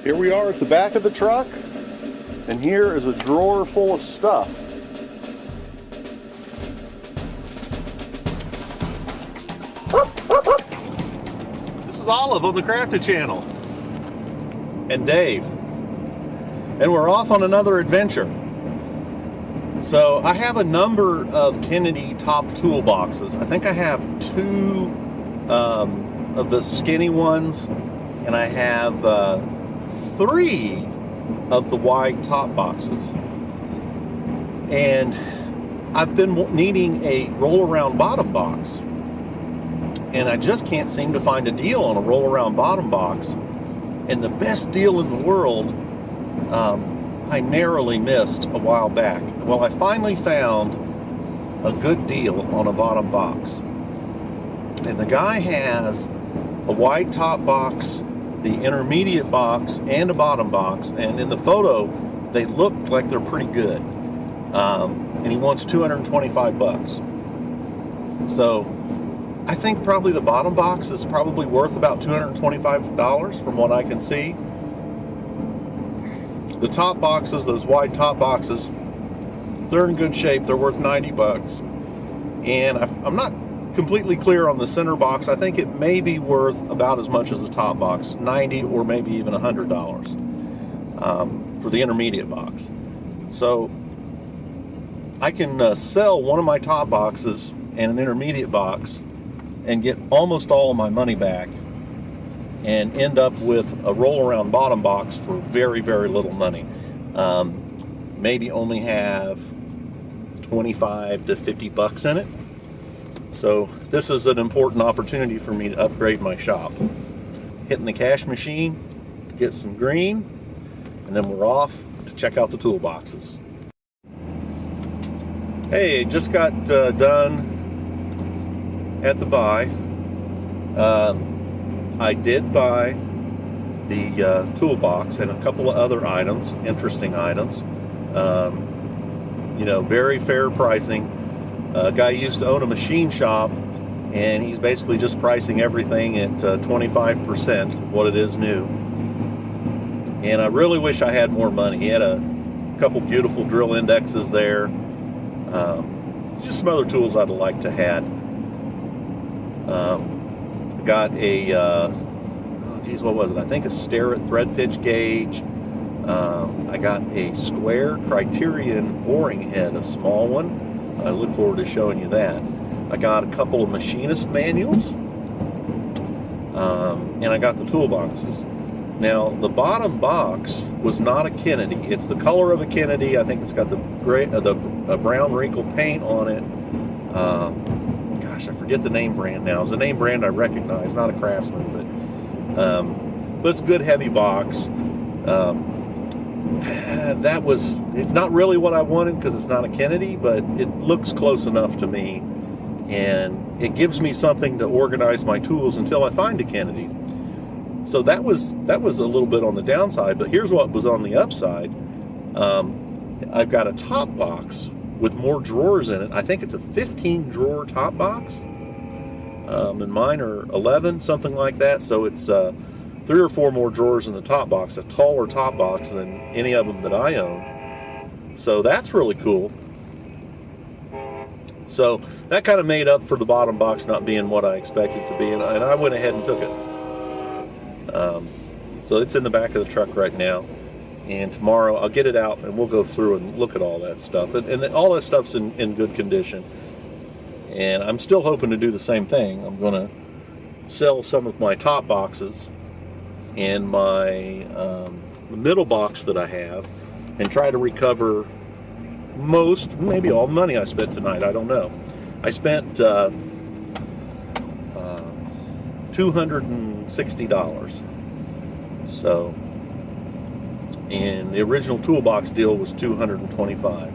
Here we are at the back of the truck, and here is a drawer full of stuff. This is Olive on the Crafted channel, and Dave, and we're off on another adventure. So I have a number of Kennedy top toolboxes. I think I have two of the skinny ones, and I have 3 of the wide top boxes. And I've been needing a roll-around bottom box, and I just can't seem to find a deal on a roll-around bottom box. And the best deal in the world, I narrowly missed a while back. Well, I finally found a good deal on a bottom box. And the guy has a wide top box, the intermediate box, and a bottom box. And in the photo, they look like they're pretty good. And he wants 225 bucks. So I think probably the bottom box is probably worth about $225 from what I can see. The top boxes, those wide top boxes, they're in good shape. They're worth 90 bucks. And I'm not completely clear on the center box. I think it may be worth about as much as the top box, 90 or maybe even $100 for the intermediate box. So I can sell one of my top boxes and an intermediate box and get almost all of my money back, and end up with a roll-around bottom box for very, very little money. Maybe only have 25 to 50 bucks in it. So this is an important opportunity for me to upgrade my shop. Hitting the cash machine to get some green, and then we're off to check out the toolboxes. Hey, just got done at the buy. I did buy the toolbox and a couple of other items, interesting items. You know, very fair pricing. A guy used to own a machine shop, and he's basically just pricing everything at 25% what it is new. And I really wish I had more money. He had a couple beautiful drill indexes there. Just some other tools I'd like to have. Got a, oh geez, what was it? I think a Starrett thread pitch gauge. I got a square Criterion boring head, a small one. I look forward to showing you that. I got a couple of Machinist manuals. And I got the toolboxes. Now, the bottom box was not a Kennedy. It's the color of a Kennedy. I think it's got the gray, the brown wrinkle paint on it. Gosh, I forget the name brand now. It's a name brand I recognize, not a Craftsman, but it's a good heavy box. It's not really what I wanted because it's not a Kennedy, but it looks close enough to me, and it gives me something to organize my tools until I find a Kennedy. So that was a little bit on the downside, but here's what was on the upside. I've got a top box with more drawers in it. I think it's a 15 drawer top box, and mine are 11, something like that. So it's 3 or 4 more drawers in the top box, a taller top box than any of them that I own. So that's really cool. So that kind of made up for the bottom box not being what I expected it to be, and I went ahead and took it. So it's in the back of the truck right now, and tomorrow I'll get it out and we'll go through and look at all that stuff, and all that stuff's in good condition. And I'm still hoping to do the same thing. I'm going to sell some of my top boxes and my the middle box that I have, and try to recover most, maybe all the money I spent tonight. I don't know. I spent $260. So, and the original toolbox deal was $225.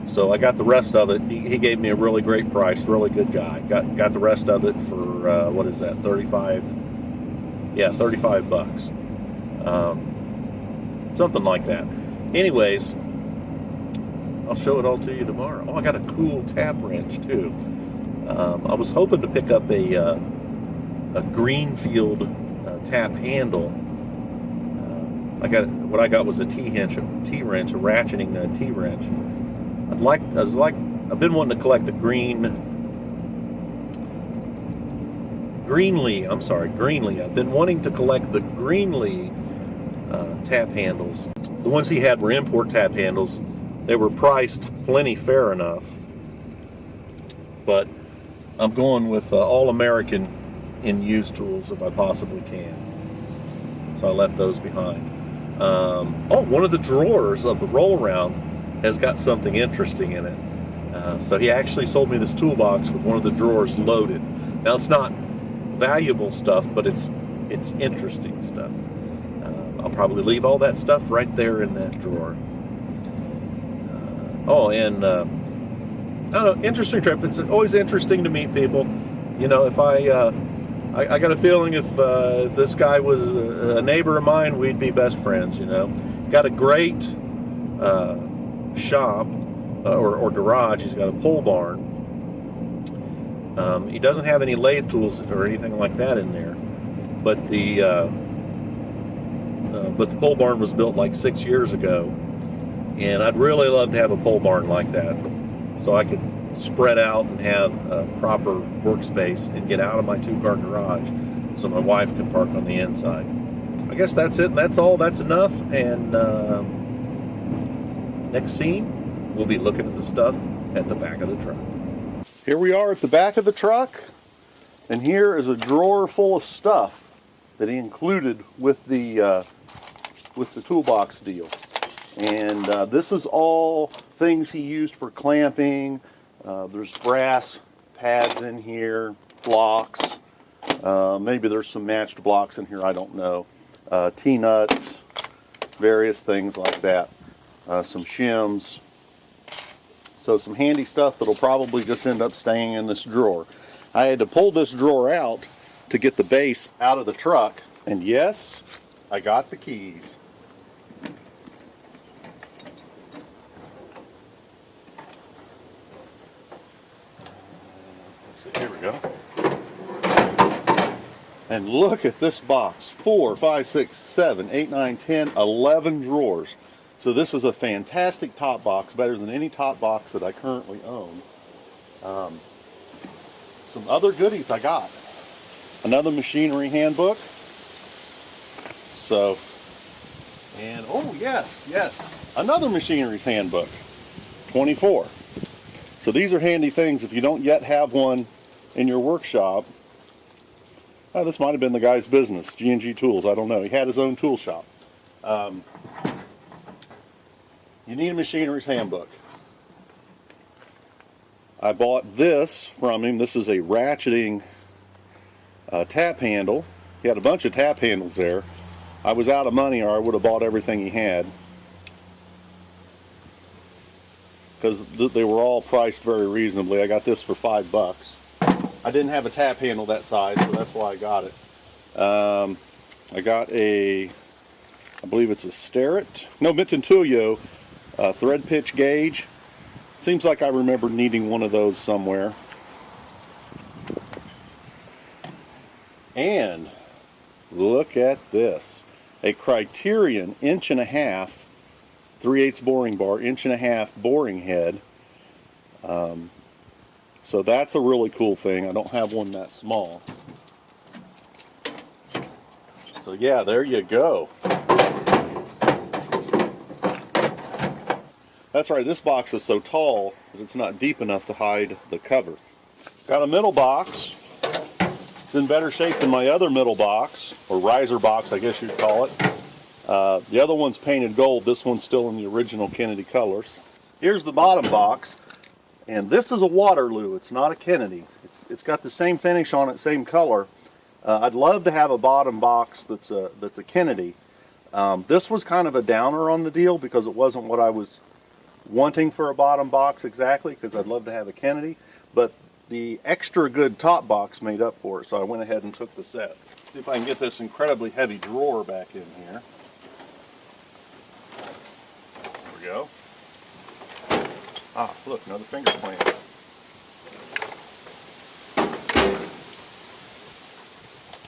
So I got the rest of it. He gave me a really great price, really good guy. Got the rest of it for what is that? 35. Yeah, 35 bucks. Something like that. Anyways, I'll show it all to you tomorrow. Oh, I got a cool tap wrench too. I was hoping to pick up a Greenfield tap handle. what I got was a T-wrench, a ratcheting T-wrench. I've been wanting to collect the Greenlee. I've been wanting to collect the Greenlee tap handles. The ones he had were import tap handles. They were priced plenty fair enough, but I'm going with all-American in used tools if I possibly can. So I left those behind. One of the drawers of the roll-around has got something interesting in it. So he actually sold me this toolbox with one of the drawers loaded. Now it's not valuable stuff, but it's interesting stuff. I'll probably leave all that stuff right there in that drawer. I don't know, interesting trip. It's always interesting to meet people. You know, if I got a feeling if this guy was a neighbor of mine, we'd be best friends, you know. Got a great shop or garage. He's got a pole barn. He doesn't have any lathe tools or anything like that in there, but the pole barn was built like 6 years ago, and I'd really love to have a pole barn like that, so I could spread out and have a proper workspace and get out of my two-car garage so my wife can park on the inside. I guess that's it. That's all. That's enough. And next scene, we'll be looking at the stuff at the back of the truck. Here we are at the back of the truck, and here is a drawer full of stuff that he included with the toolbox deal. And this is all things he used for clamping. There's brass pads in here, blocks. Maybe there's some matched blocks in here, I don't know. T-nuts, various things like that. Some shims. So some handy stuff that'll probably just end up staying in this drawer. I had to pull this drawer out to get the base out of the truck. And yes, I got the keys. Here we go. And look at this box. 4, 5, 6, 7, 8, 9, 10, 11 drawers. So this is a fantastic top box, better than any top box that I currently own. Some other goodies I got. Another machinery handbook. So, and oh yes, another machinery's handbook. 24. So these are handy things if you don't yet have one in your workshop. Oh, this might have been the guy's business, G&G Tools, I don't know. He had his own tool shop. You need a machinery's handbook. I bought this from him. This is a ratcheting tap handle. He had a bunch of tap handles there. I was out of money, or I would have bought everything he had, because they were all priced very reasonably. I got this for $5. I didn't have a tap handle that size, so that's why I got it. I got I believe it's a Starrett, no, Minton Tuyo thread pitch gauge. Seems like I remember needing one of those somewhere. And look at this, a Criterion 1.5 inch, 3/8 boring bar, 1.5 inch boring head. So that's a really cool thing. I don't have one that small. So yeah, there you go. That's right, this box is so tall that it's not deep enough to hide the cover. Got a middle box. It's in better shape than my other middle box, or riser box I guess you'd call it. The other one's painted gold. This one's still in the original Kennedy colors. Here's the bottom box. And this is a Waterloo, it's not a Kennedy. It's got the same finish on it, same color. I'd love to have a bottom box that's a Kennedy. This was kind of a downer on the deal because it wasn't what I was wanting for a bottom box exactly, because I'd love to have a Kennedy. But the extra good top box made up for it, so I went ahead and took the set. See if I can get this incredibly heavy drawer back in here. There we go. Ah, look, another finger clamp.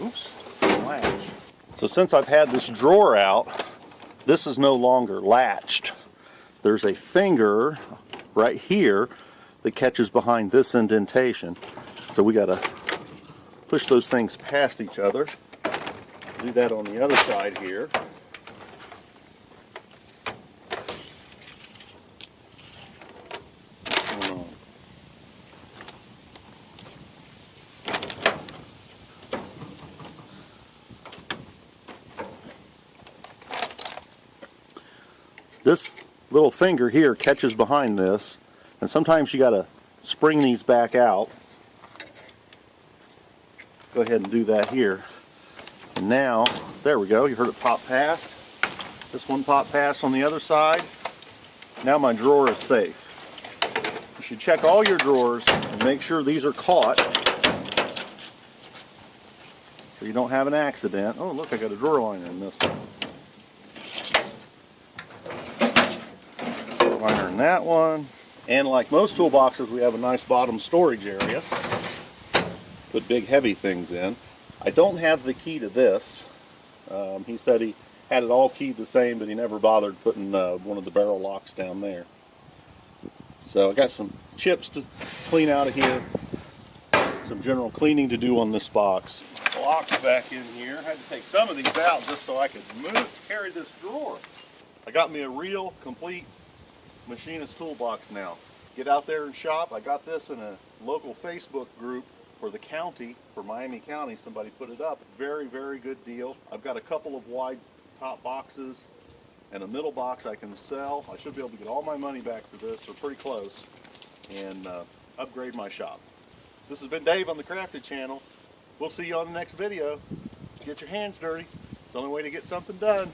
Oops, latch. So since I've had this drawer out, this is no longer latched. There's a finger right here that catches behind this indentation. So we got to push those things past each other. Do that on the other side here. This little finger here catches behind this, and sometimes you got to spring these back out. Go ahead and do that here. And now, there we go, you heard it pop past. This one popped past on the other side. Now my drawer is safe. You should check all your drawers and make sure these are caught so you don't have an accident. Oh look, I got a drawer liner in this one. Liner in that one. And like most toolboxes, we have a nice bottom storage area. Put big heavy things in. I don't have the key to this. He said he had it all keyed the same, but he never bothered putting one of the barrel locks down there. So I got some chips to clean out of here. Some general cleaning to do on this box. Locks back in here. I had to take some of these out just so I could carry this drawer. I got me a real complete Machinist toolbox now. Get out there and shop. I got this in a local Facebook group for the county, for Miami County. Somebody put it up. Very, very good deal. I've got a couple of wide top boxes and a middle box I can sell. I should be able to get all my money back for this, or pretty close, and upgrade my shop. This has been Dave on the Crafted channel. We'll see you on the next video. Get your hands dirty. It's the only way to get something done.